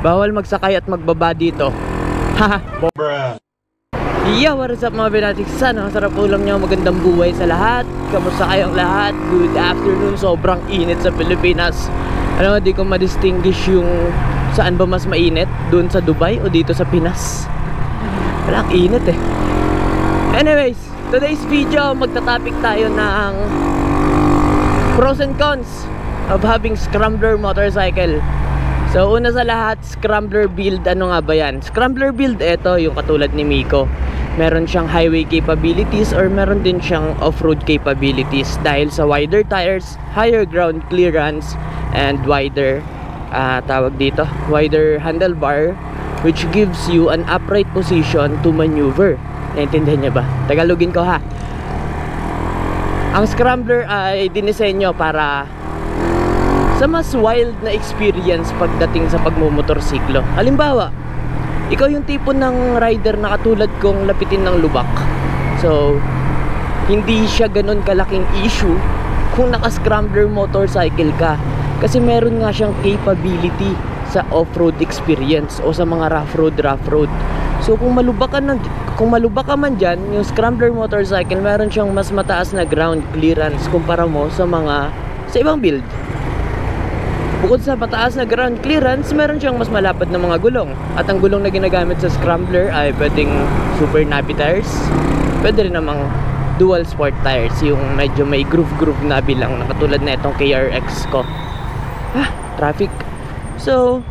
Bawal magsakay at magbaba dito. Haha. Yeah, what is up mga Venatics? Sana masarap ulam nyo, magandang buhay sa lahat. Kamusta kayong lahat? Good afternoon. Sobrang init sa Pilipinas. Alam mo, di ko ma-distinguish yung saan ba mas mainit, doon sa Dubai o dito sa Pinas. Wala, ang init eh. Anyways, today's video, magta-topic tayo ng pros and cons of having scrambler motorcycle. So una sa lahat, scrambler build, ano nga ba yan? Scrambler build, eto yung katulad ni Miko. Meron siyang highway capabilities or meron din siyang off-road capabilities dahil sa wider tires, higher ground clearance, and wider wider handlebar, which gives you an upright position to maneuver. Naintindihan niyo ba? Tagalogin ko ha. Ang scrambler ay dinisenyo para sa mas wild na experience pagdating sa pagmumotorsiklo. Halimbawa, ikaw yung tipo ng rider na katulad kong lapitin ng lubak. So, hindi siya ganun kalaking issue kung naka-scrambler motorcycle ka. Kasi meron nga siyang capability sa off-road experience o sa mga rough road. So, kung malubak ka man dyan, yung scrambler motorcycle, meron siyang mas mataas na ground clearance kumpara mo sa ibang build. Bukod sa mataas na ground clearance, meron siyang mas malapad na mga gulong. At ang gulong na ginagamit sa scrambler ay pwedeng super nabi tires. Pwede rin namang dual sport tires, yung medyo may groove nabi lang, na katulad na itong KRX ko. Traffic. So,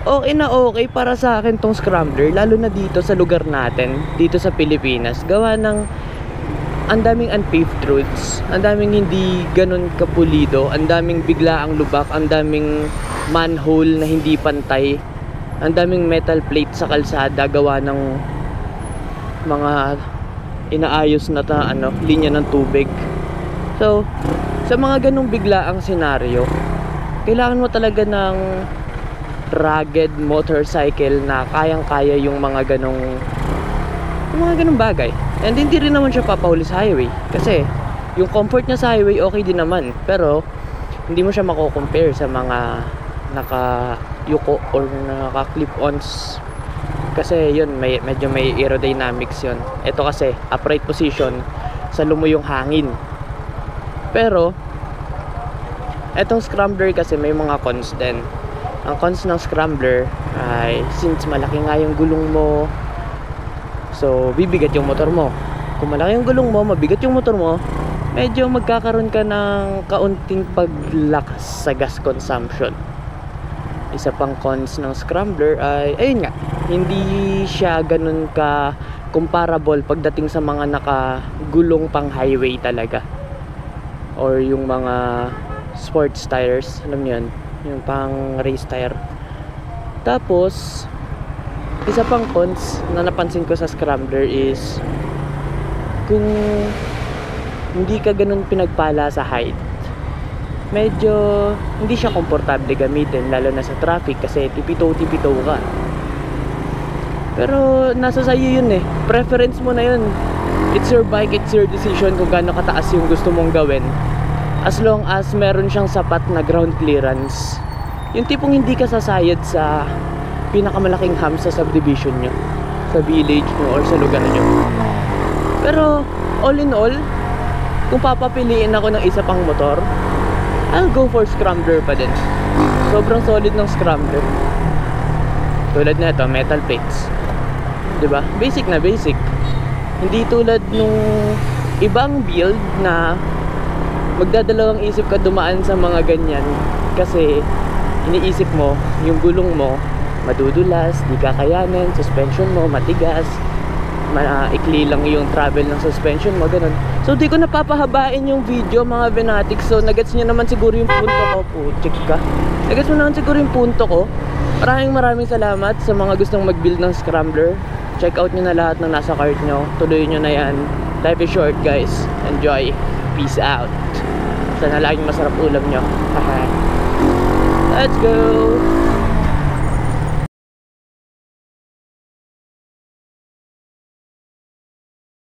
okay para sa akin tong scrambler, lalo na dito sa lugar natin, dito sa Pilipinas. Gawa ng ang daming unpaved roads, ang daming hindi ganun kapulido, ang daming biglaang lubak, ang daming manhole na hindi pantay, ang daming metal plate sa kalsada gawa ng mga inaayos na linya ng tubig. So, sa mga ganung biglaang senaryo, kailangan mo talaga ng rugged motorcycle na kayang-kaya yung mga ganung bagay. And hindi rin naman siya papahuli sa highway, kasi yung comfort niya sa highway okay din naman, pero hindi mo siya mako-compare sa mga naka-yuko or naka-clip-ons, kasi yun medyo may aerodynamics yun. Ito kasi upright position, sa lumuyong hangin. Pero etong scrambler kasi may mga cons din. Ang cons ng scrambler ay since malaki nga yung gulong mo, so bibigat yung motor mo. Kung malaki yung gulong mo, mabigat yung motor mo, medyo magkakaroon ka ng kaunting paglakas sa gas consumption. Isa pang cons ng scrambler ay, ayun nga, hindi siya ganun ka comparable pagdating sa mga nakagulong pang highway talaga, or yung mga sports tires, alam niyo yun, yung pang race tire. Tapos isa pang cons na napansin ko sa scrambler is kung hindi ka ganun pinagpala sa height, medyo hindi siya komportable gamitin, lalo na sa traffic kasi tipito ka. Pero nasa sa'yo yun eh, preference mo na yun. It's your bike, it's your decision kung gaano kataas yung gusto mong gawin, as long as meron siyang sapat na ground clearance. Yung tipong hindi ka sasayad sa pinakamalaking hams sa subdivision nyo, sa village nyo, or sa lugar nyo. Pero all in all, kung papapiliin ako ng isa pang motor, I'll go for scrambler pa din. Sobrang solid ng scrambler. Tulad na ito, metal plates, diba? Basic na basic. Hindi tulad nung ibang build na magdadalawang isip ka dumaan sa mga ganyan, kasi iniisip mo yung gulong mo madudulas, di kakayanin, suspension mo matigas, ikli lang yung travel ng suspension mo, ganun. So di ko napapahabain yung video mga Venatics. So nagets nyo naman siguro yung punto ko. Check ka, nagets mo naman siguro yung punto ko. Maraming salamat sa mga gustong mag-build ng scrambler. Check out nyo na lahat ng nasa cart nyo, tuloy nyo na yan. Life is short guys, enjoy, peace out. Sana laging masarap ulam nyo. Let's go.